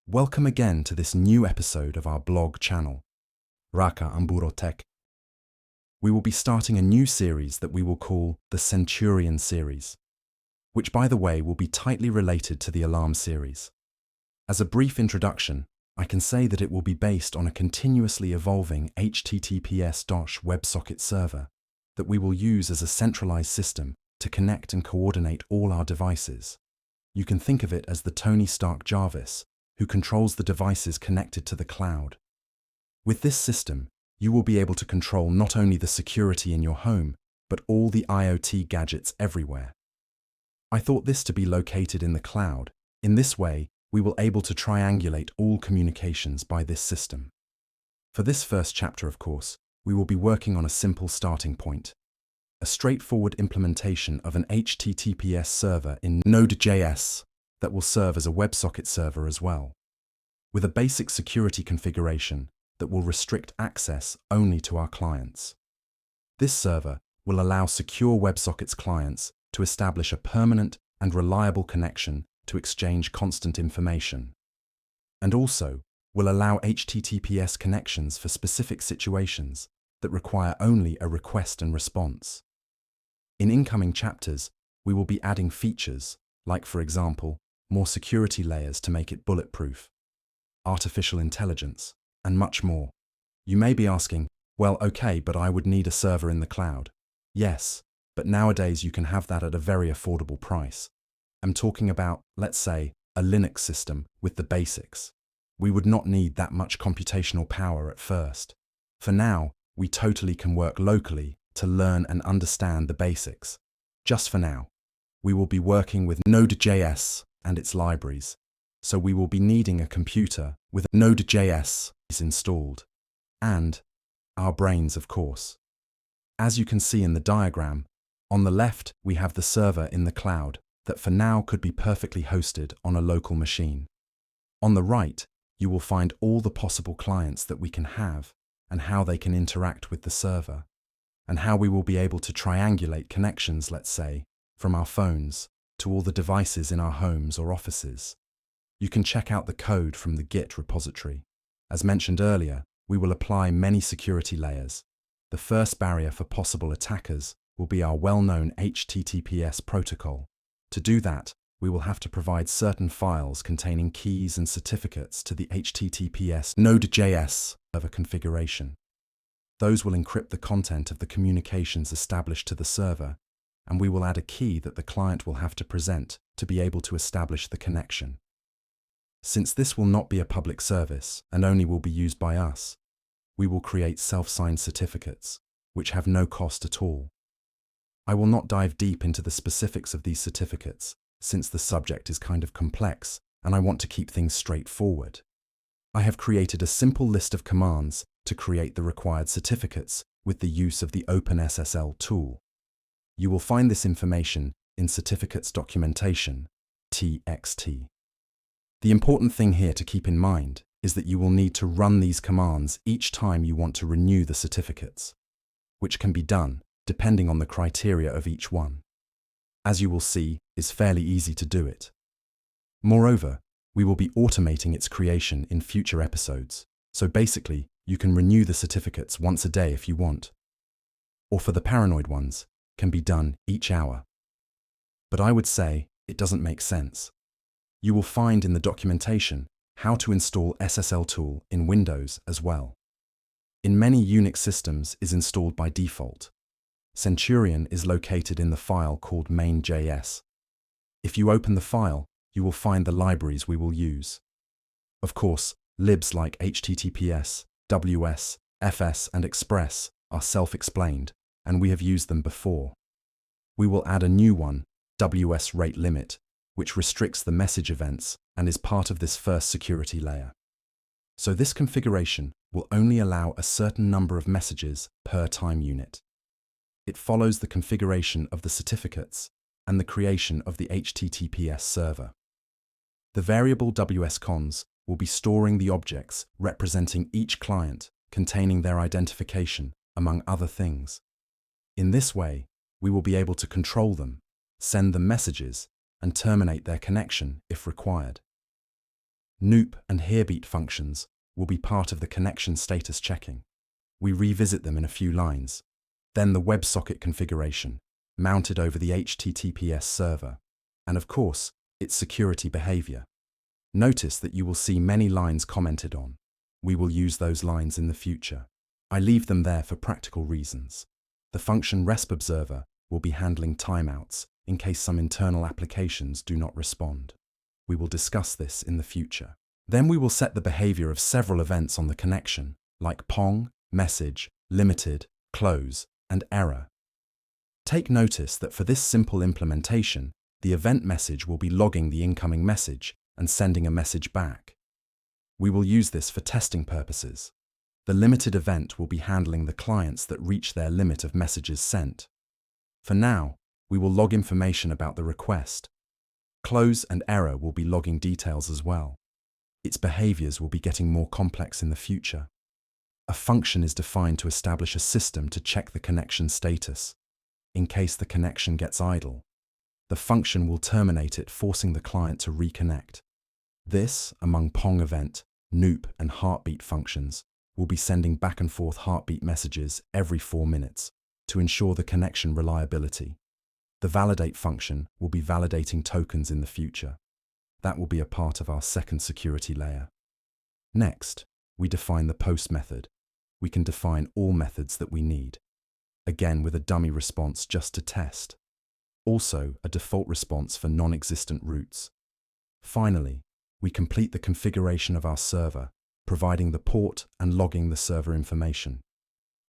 Welcome again to this new episode of our blog channel, Raka Amburo Tech. We will be starting a new series that we will call the Centurion series, which by the way will be tightly related to the Alarm series. As a brief introduction, I can say that it will be based on a continuously evolving HTTPS WebSocket server that we will use as a centralized system to connect and coordinate all our devices. You can think of it as the Tony Stark Jarvis, who controls the devices connected to the cloud. With this system, you will be able to control not only the security in your home, but all the IoT gadgets everywhere. I thought this to be located in the cloud. In this way, we will be able to triangulate all communications by this system. For this first chapter, of course, we will be working on a simple starting point, a straightforward implementation of an HTTPS server in Node.js that will serve as a WebSocket server as well, with a basic security configuration that will restrict access only to our clients. This server will allow secure WebSockets clients to establish a permanent and reliable connection to exchange constant information, and also will allow HTTPS connections for specific situations that require only a request and response. In incoming chapters, we will be adding features like, for example, more security layers to make it bulletproof, artificial intelligence, and much more. You may be asking, well, okay, but I would need a server in the cloud. Yes, but nowadays you can have that at a very affordable price. I'm talking about, let's say, a Linux system with the basics. We would not need that much computational power at first. For now, we totally can work locally to learn and understand the basics. Just for now, we will be working with Node.js and its libraries, so we will be needing a computer with Node.js installed, and our brains, of course. As you can see in the diagram, on the left we have the server in the cloud that for now could be perfectly hosted on a local machine. On the right, you will find all the possible clients that we can have and how they can interact with the server, and how we will be able to triangulate connections, let's say, from our phones to all the devices in our homes or offices. You can check out the code from the Git repository. As mentioned earlier, we will apply many security layers. The first barrier for possible attackers will be our well-known HTTPS protocol. To do that, we will have to provide certain files containing keys and certificates to the HTTPS Node.js server configuration. Those will encrypt the content of the communications established to the server, and we will add a key that the client will have to present to be able to establish the connection. Since this will not be a public service and only will be used by us, we will create self-signed certificates, which have no cost at all. I will not dive deep into the specifics of these certificates, since the subject is kind of complex and I want to keep things straightforward. I have created a simple list of commands to create the required certificates with the use of the OpenSSL tool. You will find this information in Certificates Documentation, TXT. The important thing here to keep in mind is that you will need to run these commands each time you want to renew the certificates, which can be done depending on the criteria of each one. As you will see, it's fairly easy to do it. Moreover, we will be automating its creation in future episodes, so basically, you can renew the certificates once a day if you want. Or for the paranoid ones, can be done each hour. But I would say it doesn't make sense. You will find in the documentation how to install SSL tool in Windows as well. In many Unix systems is installed by default. Centurion is located in the file called main.js. If you open the file, you will find the libraries we will use. Of course, libs like HTTPS, WS, FS and Express are self-explained, and we have used them before. We will add a new one, WS rate limit, which restricts the message events and is part of this first security layer. So this configuration will only allow a certain number of messages per time unit. It follows the configuration of the certificates and the creation of the HTTPS server. The variable WSCons will be storing the objects representing each client containing their identification, among other things. In this way, we will be able to control them, send them messages, and terminate their connection if required. Noop and herebeat functions will be part of the connection status checking. We revisit them in a few lines. Then the WebSocket configuration, mounted over the HTTPS server, and of course, its security behavior. Notice that you will see many lines commented on. We will use those lines in the future. I leave them there for practical reasons. The function resp observer will be handling timeouts in case some internal applications do not respond. We will discuss this in the future. Then we will set the behavior of several events on the connection, like pong, message, limited, close, and error. Take notice that for this simple implementation, the event message will be logging the incoming message and sending a message back. We will use this for testing purposes. The limited event will be handling the clients that reach their limit of messages sent. For now, we will log information about the request. Close and error will be logging details as well. Its behaviors will be getting more complex in the future. A function is defined to establish a system to check the connection status. In case the connection gets idle, the function will terminate it, forcing the client to reconnect. This, among pong event, noop, and heartbeat functions, will be sending back and forth heartbeat messages every 4 minutes to ensure the connection reliability. The validate function will be validating tokens in the future. That will be a part of our second security layer. Next, we define the post method. We can define all methods that we need. Again, with a dummy response just to test. Also, a default response for non-existent routes. Finally, we complete the configuration of our server, providing the port and logging the server information.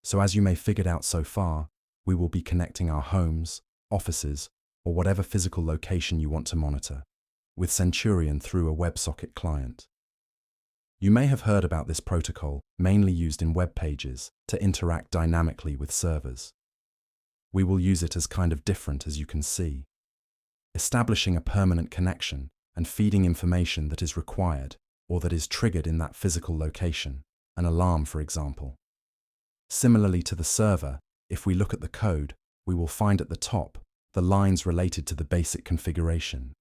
So as you may have figured out so far, we will be connecting our homes, offices, or whatever physical location you want to monitor, with Centurion through a WebSocket client. You may have heard about this protocol, mainly used in web pages, to interact dynamically with servers. We will use it as kind of different, as you can see. Establishing a permanent connection and feeding information that is required or that is triggered in that physical location, an alarm for example. Similarly to the server, if we look at the code, we will find at the top the lines related to the basic configuration,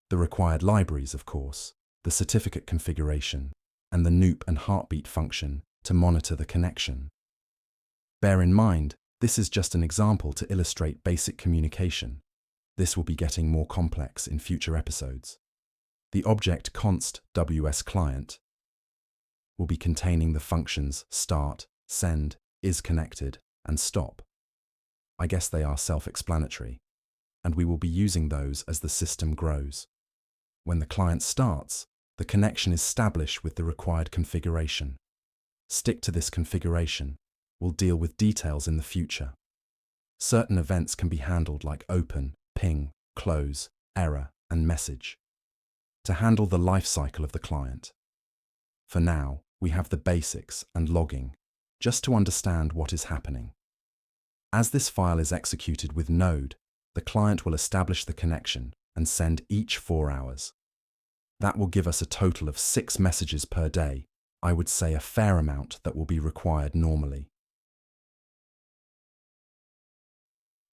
the required libraries of course, the certificate configuration, and the noop and heartbeat function to monitor the connection. Bear in mind, this is just an example to illustrate basic communication. This will be getting more complex in future episodes. The object const ws client will be containing the functions start, send, is connected, and stop. I guess they are self-explanatory, and we will be using those as the system grows. When the client starts, the connection is established with the required configuration. Stick to this configuration. We'll deal with details in the future. Certain events can be handled like open, ping, close, error, and message to handle the life cycle of the client. For now, we have the basics and logging, just to understand what is happening. As this file is executed with Node, the client will establish the connection and send each 4 hours. That will give us a total of 6 messages per day, I would say a fair amount that will be required normally.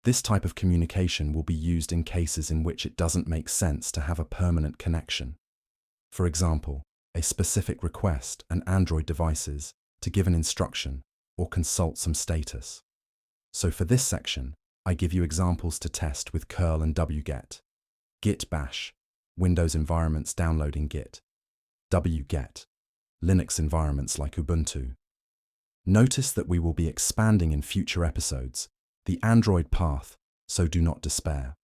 This type of communication will be used in cases in which it doesn't make sense to have a permanent connection. For example, a specific request and Android devices to give an instruction or consult some status. So for this section, I give you examples to test with curl and wget. Git bash, Windows environments downloading Git. wget, Linux environments like Ubuntu. Notice that we will be expanding in future episodes the Android path, so do not despair.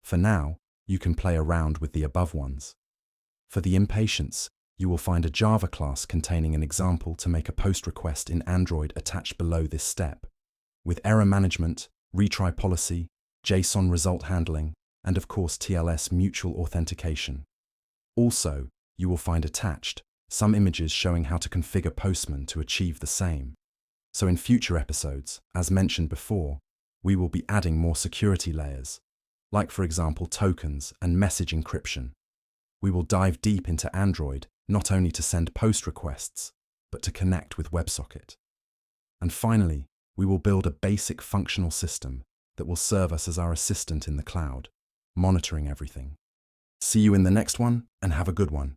For now, you can play around with the above ones. For the impatients, you will find a Java class containing an example to make a post request in Android attached below this step, with error management, retry policy, JSON result handling, and of course TLS mutual authentication. Also, you will find attached some images showing how to configure Postman to achieve the same. So in future episodes, as mentioned before, we will be adding more security layers, like for example tokens and message encryption. We will dive deep into Android, not only to send post requests, but to connect with WebSocket. And finally, we will build a basic functional system that will serve us as our assistant in the cloud, monitoring everything. See you in the next one, and have a good one.